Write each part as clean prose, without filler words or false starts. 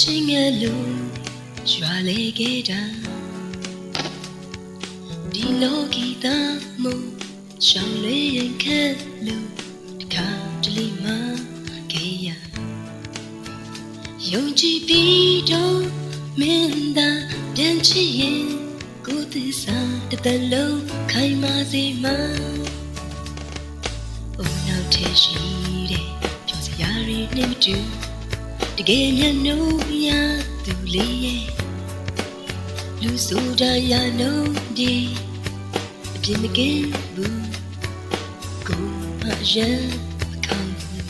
ချင်းငယ်လို့ရွာလေခဲ့တာဒီလောကီသားမို့ရှောင်းလေရင်ခက်လို့တခါတလေမှခဲ့ရယုံကြည်ပြီးတော့မင်းသာပြန်ချစ်ရင်ကိုယ်သစ္စာတစ်သက်လုံးခိုင်မာစေမှာဘုံနောက်ထည့်ရှိတဲ့ပြောစရာတွေနဲ့မတူတကယ်မျက်နှာရသူလေးရဲ့လူဆိုတာရနှုံးဒီအပြစ်မကင်းဘူးကိုမရမ်းမကောင်းဘူး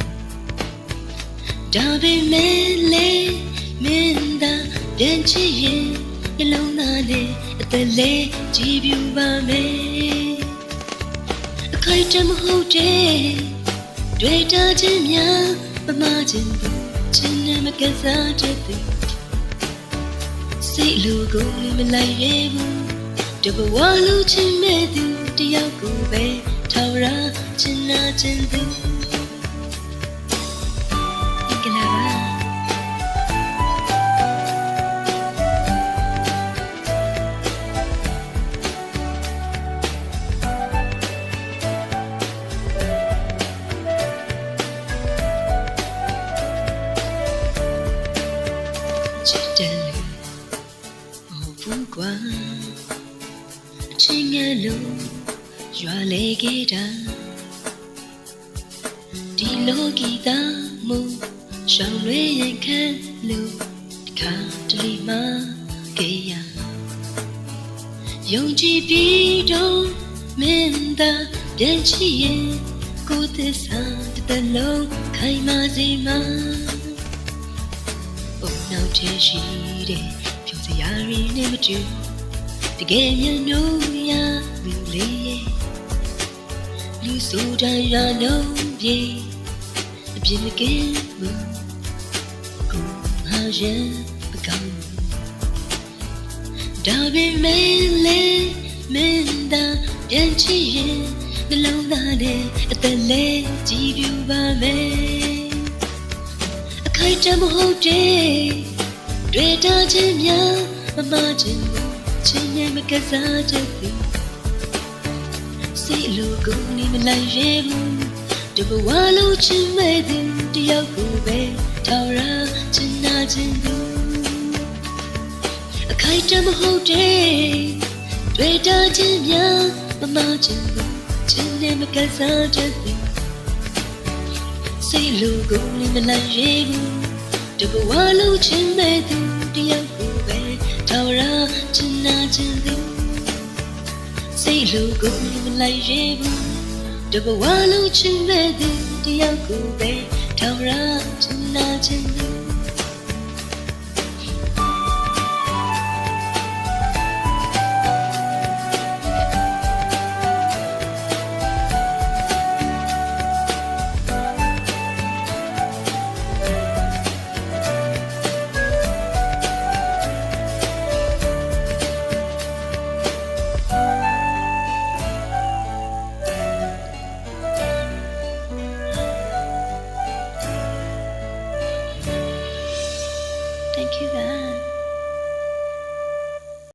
ဒါပေမဲ့လေမင်းသာပြန်ချစ်ရင်နှလုံးသားနဲ့အသက်လေးကြည်ပြူပါမယ်အခိုက်တမဟုတ်တဲ့တွေ့တာချင်းများမမချင်းဘူးချင်းနဲ့မကစားတတ်သူစိတ်လူကိုမလိုက်ရဘူးတဘဝလူချင်းမဲ့သူတယောက်ကိုပဲထောက်ရချင်နာချင်သူကလာပါချစ်တယ်လို့မဟုတ်ဘူးကွာအချင်းငယ်လို့ရွာလေခဲ့တာဒီလောကီသားမို့ရှောင်းလွှဲရင်ခက်လို့တခါတလေမှခဲ့ရယုံကြည်ပြီးတော့မင်းသာပြန်ချစ်ရင်ကိုယ်သစ္စာတစ်သက်လုံးခိုင်မာစေမှာဘုံနောက်ထည့်ရှိတဲ့ပြောစရာတွေနဲ့မတူတကယ်မျက်နှာရသူလေးရဲ့လူဆိုတာရနှုံးပြေအပြစ်မကင်းဘူးကိုဟာရင်မကောင်းဘူးဒါပေမဲ့လေမင်းသာပြန်ချစ်ရင်နှလုံးသားနဲ့အသက်လေးကြည်ပြူပါမယ်အခိုက်တမဟုတ်တဲ့တွေ့တာချင်းများမမချင်းဘူးချင်းနဲ့မကစားတတ်ဘူးစိတ်လူကိုနေမလိုက်ရဘူးတဘဝလုံးချင်မဲ့သူတယောက်ကိုပဲထောက်ရချင်နာချင်သူအခိုက်တမဟုတ်တဲ့တွေ့တာချင်းများမမချင်းဘူးချင်းနဲ့မကစားတတ်ဘူးစိတ်လူကိုနေမလိုက်ရဘူးတဘဝလုံးချင်မဲ့သူတယောက်ကိုပဲထောက်ရချင်နာချင်သူစိတ်လူကိုမလိုက်ရဘူးတဘဝလုံးချင်မဲ့သူတယောက်ကိုပဲထောက်ရချင်နာချင်သူ